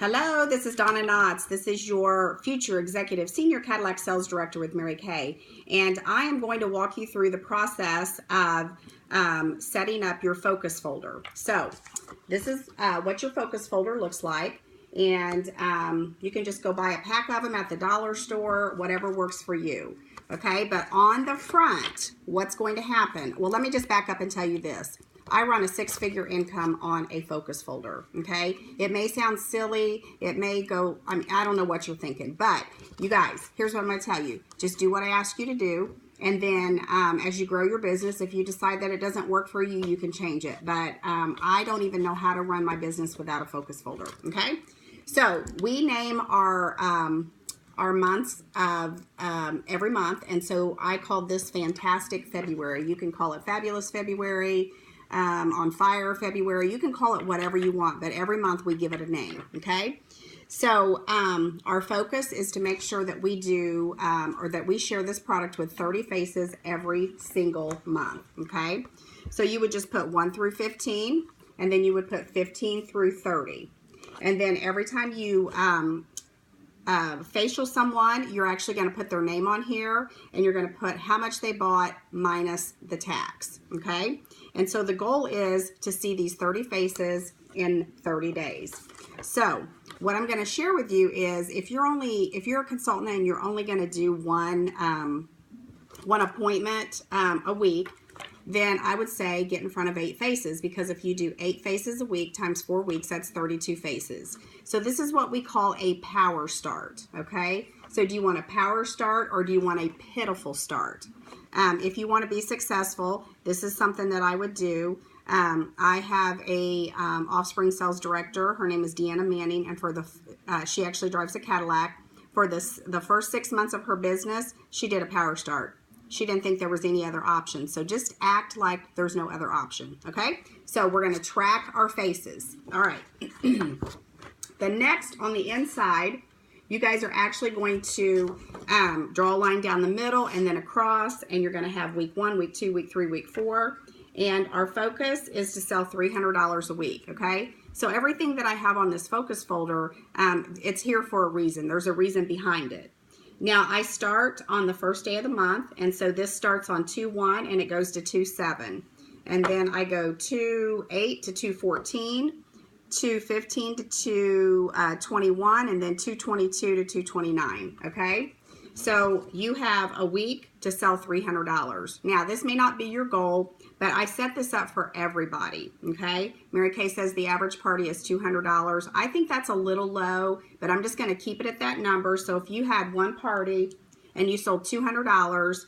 Hello, this is Donna Knotts. This is your future executive senior Cadillac sales director with Mary Kay, and I am going to walk you through the process of setting up your focus folder. So this is what your focus folder looks like, and you can just go buy a pack of them at the dollar store, whatever works for you. Okay, but on the front, what's going to happen? Well, let me just back up and tell you this. I run a six-figure income on a focus folder, okay? It may sound silly. It may go, I don't know what you're thinking. But, you guys, here's what I'm going to tell you. Just do what I ask you to do. And then as you grow your business, if you decide that it doesn't work for you, you can change it. But I don't even know how to run my business without a focus folder, okay? So, we name our months of every month. And so, I called this Fantastic February. You can call it Fabulous February, on fire February. You can call it whatever you want, but every month we give it a name, okay? So our focus is to make sure that we do, or that we share this product with 30 faces every single month, okay? So you would just put 1 through 15, and then you would put 15 through 30. And then every time you facial someone, you're actually going to put their name on here, and you're going to put how much they bought minus the tax, okay? And so the goal is to see these 30 faces in 30 days. So what I'm going to share with you is if you're a consultant and you're only going to do one appointment a week, then I would say get in front of 8 faces, because if you do 8 faces a week times 4 weeks, that's 32 faces. So this is what we call a power start, okay? So do you want a power start or do you want a pitiful start? If you want to be successful, this is something that I would do. I have a offspring sales director. Her name is Deanna Manning, and for she actually drives a Cadillac. For the first 6 months of her business, she did a power start. She didn't think there was any other option. So just act like there's no other option, okay? So we're going to track our faces. All right. The next, on the inside, you guys are actually going to draw a line down the middle and then across, and you're going to have week 1, week 2, week 3, week 4. And our focus is to sell $300 a week, okay? So everything that I have on this focus folder, it's here for a reason. There's a reason behind it. Now, I start on the first day of the month, and so this starts on 2/1 and it goes to 2/7. And then I go 2/8 to 2/14, 2/15 to 2/21, and then 2/22 to 2/29, okay? So you have a week to sell $300. Now, this may not be your goal, but I set this up for everybody, okay? Mary Kay says the average party is $200. I think that's a little low, but I'm just going to keep it at that number. So if you had one party and you sold $200,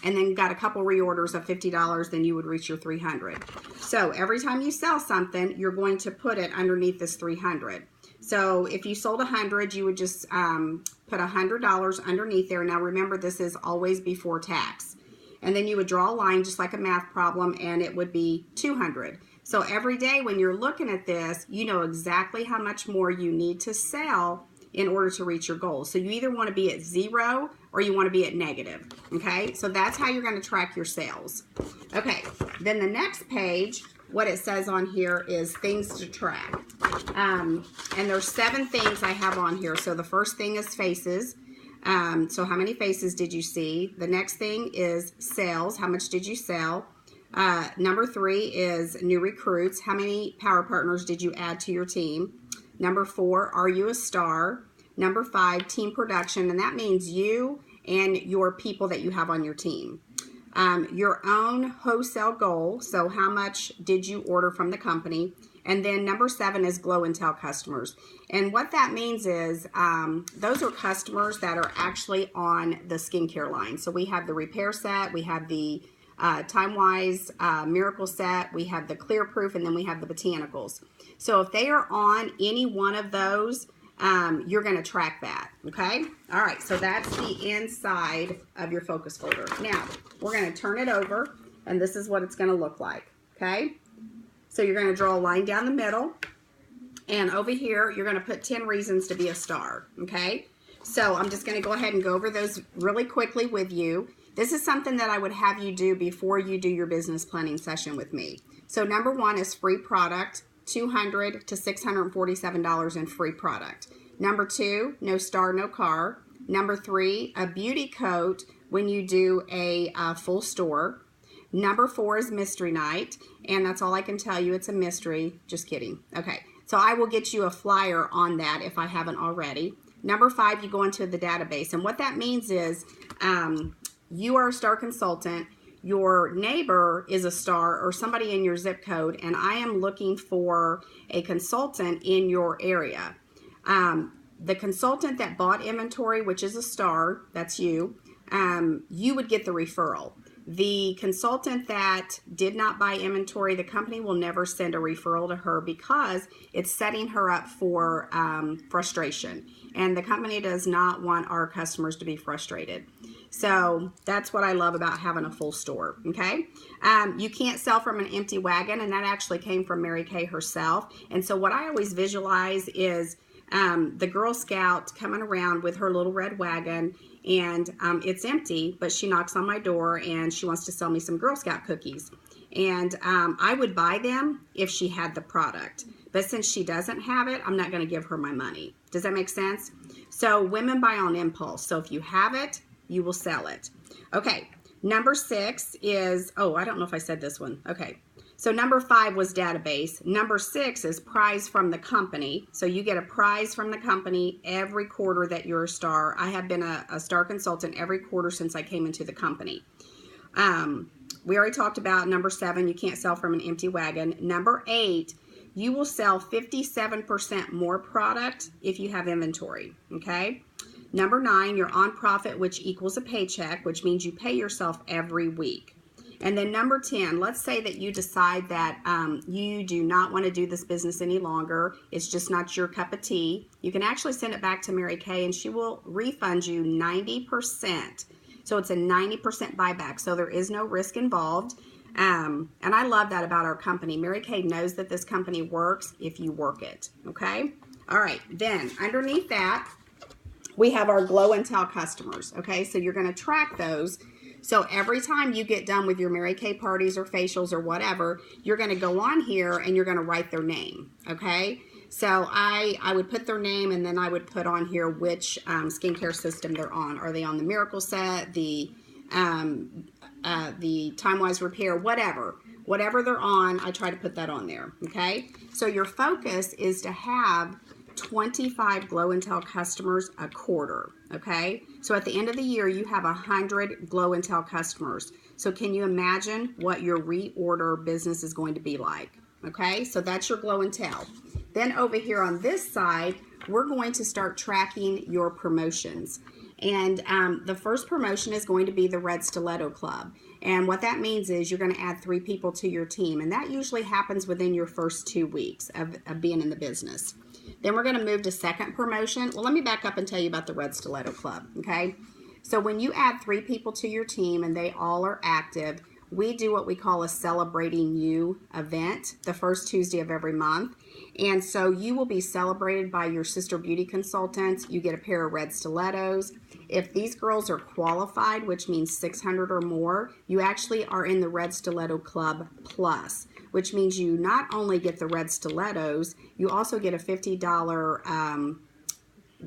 and then got a couple reorders of $50, then you would reach your $300. So every time you sell something, you're going to put it underneath this $300. So if you sold 100, you would just put $100 underneath there. Now remember, this is always before tax. And then you would draw a line just like a math problem, and it would be 200. So every day when you're looking at this, you know exactly how much more you need to sell in order to reach your goal. So you either want to be at 0 or you want to be at negative, okay? So that's how you're going to track your sales. Okay, then the next page, what it says on here is things to track. And there's 7 things I have on here. So the first thing is faces. So how many faces did you see? The next thing is sales. How much did you sell? Number 3 is new recruits. How many power partners did you add to your team? Number 4, are you a star? Number 5, team production, and that means you and your people that you have on your team. Your own wholesale goal, so how much did you order from the company? And then number 7 is glow and tell customers. And what that means is those are customers that are actually on the skincare line. So we have the repair set, we have the Time-Wise Miracle set, we have the Clear Proof, and then we have the Botanicals. So if they are on any one of those, you're going to track that, okay? All right, so that's the inside of your focus folder. Now, we're going to turn it over, and this is what it's going to look like, okay? So you're going to draw a line down the middle, and over here, you're going to put 10 reasons to be a star, okay? So I'm just going to go ahead and go over those really quickly with you. This is something that I would have you do before you do your business planning session with me. So number 1 is free product. $200 to $647 in free product. Number 2, no star, no car. Number 3, a beauty coat when you do a full store. Number 4 is mystery night, and that's all I can tell you. It's a mystery. Just kidding. Okay, so I will get you a flyer on that if I haven't already. Number 5, you go into the database, and what that means is you are a star consultant. Your neighbor is a star or somebody in your zip code, and I am looking for a consultant in your area. The consultant that bought inventory, which is a star, that's you, you would get the referral. The consultant that did not buy inventory, the company will never send a referral to her because it's setting her up for frustration. And the company does not want our customers to be frustrated. So that's what I love about having a full store, okay? You can't sell from an empty wagon, and that actually came from Mary Kay herself. And so what I always visualize is the Girl Scout coming around with her little red wagon, and it's empty, but she knocks on my door and she wants to sell me some Girl Scout cookies. And I would buy them if she had the product. But since she doesn't have it, I'm not going to give her my money. Does that make sense? So women buy on impulse. So if you have it, you will sell it. Okay, number 6 is, oh, I don't know if I said this one. Okay, so number 5 was database. Number 6 is prize from the company. So you get a prize from the company every quarter that you're a star. I have been a star consultant every quarter since I came into the company. We already talked about number 7, you can't sell from an empty wagon. Number 8, you will sell 57% more product if you have inventory, okay? Number 9, you're on profit, which equals a paycheck, which means you pay yourself every week. And then number 10, let's say that you decide that you do not want to do this business any longer. It's just not your cup of tea. You can actually send it back to Mary Kay, and she will refund you 90%. So it's a 90% buyback, so there is no risk involved. And I love that about our company. Mary Kay knows that this company works if you work it, okay? All right, then underneath that, we have our Glow and Tell customers, okay? So you're going to track those. So every time you get done with your Mary Kay parties or facials or whatever, you're going to go on here and you're going to write their name, okay? So I would put their name, and then I would put on here which skincare system they're on. Are they on the Miracle Set, the Time-Wise Repair, whatever they're on, I try to put that on there, okay? So your focus is to have 25 Glow and Tell customers a quarter, okay? So at the end of the year, you have 100 Glow and Tell customers. So can you imagine what your reorder business is going to be like, okay? So that's your Glow and Tell. Then over here on this side, we're going to start tracking your promotions. And the first promotion is going to be the Red Stiletto Club. And what that means is you're going to add 3 people to your team. And that usually happens within your first 2 weeks of being in the business. Then we're going to move to second promotion. Well, let me back up and tell you about the Red Stiletto Club, okay? So when you add 3 people to your team and they all are active, we do what we call a Celebrating You event the first Tuesday of every month. And so you will be celebrated by your sister beauty consultants. You get a pair of red stilettos. If these girls are qualified, which means 600 or more, you actually are in the Red Stiletto Club Plus, which means you not only get the red stilettos, you also get a $50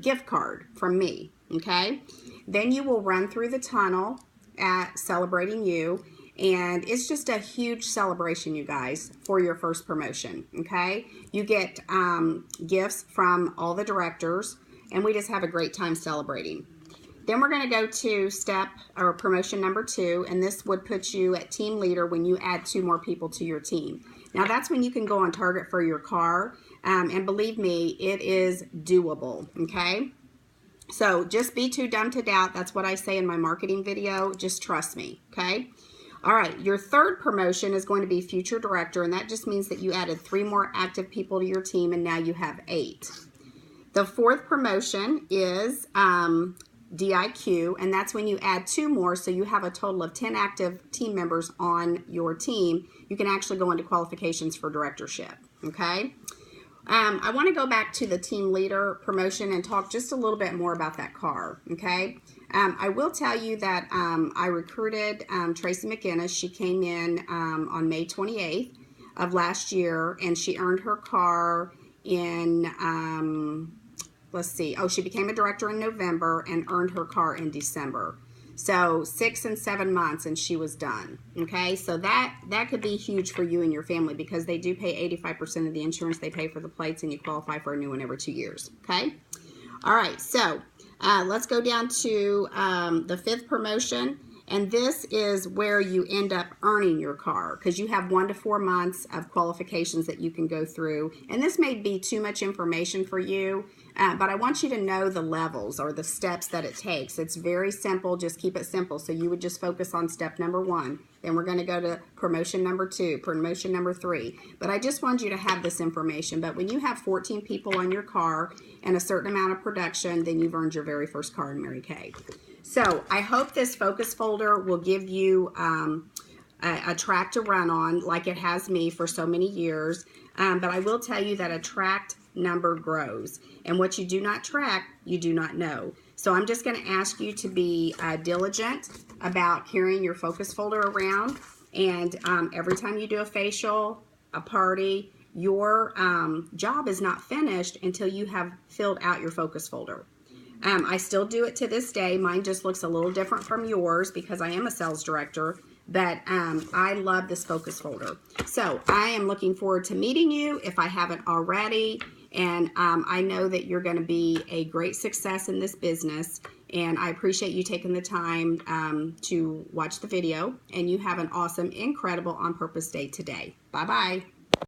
gift card from me, okay? Then you will run through the tunnel at Celebrating You, and it's just a huge celebration, you guys, for your first promotion, okay? You get gifts from all the directors, and we just have a great time celebrating. Then we're going to go to promotion number 2, and this would put you at team leader when you add 2 more people to your team. Now that's when you can go on target for your car, and believe me, it is doable, okay? So just be too dumb to doubt. That's what I say in my marketing video. Just trust me, okay? All right, your third promotion is going to be future director, and that just means that you added 3 more active people to your team, and now you have 8. The fourth promotion is DIQ, and that's when you add 2 more, so you have a total of 10 active team members on your team. You can actually go into qualifications for directorship, okay? I want to go back to the team leader promotion and talk just a little bit more about that car, okay? I will tell you that I recruited Tracy McInnes. She came in on May 28th. of last year, and she earned her car in, let's see, oh, she became a director in November and earned her car in December. So 6 and 7 months and she was done. Okay, so that could be huge for you and your family because they do pay 85% of the insurance they pay for the plates, and you qualify for a new one every 2 years. Okay, all right, so let's go down to the 5th promotion. And this is where you end up earning your car, because you have 1 to 4 months of qualifications that you can go through. And this may be too much information for you, but I want you to know the levels or the steps that it takes. It's very simple. Just keep it simple. So you would just focus on step number 1. Then we're going to go to promotion number 2, promotion number 3. But I just want you to have this information. But when you have 14 people on your car and a certain amount of production, then you've earned your very first car in Mary Kay. So I hope this focus folder will give you a track to run on like it has me for so many years. But I will tell you that a tracked number grows. And what you do not track, you do not know. So I'm just going to ask you to be diligent about carrying your focus folder around. And every time you do a facial, a party, your job is not finished until you have filled out your focus folder. I still do it to this day. Mine just looks a little different from yours because I am a sales director, but I love this focus folder. So I am looking forward to meeting you if I haven't already, and I know that you're going to be a great success in this business, and I appreciate you taking the time to watch the video, and you have an awesome, incredible On Purpose day today. Bye-bye.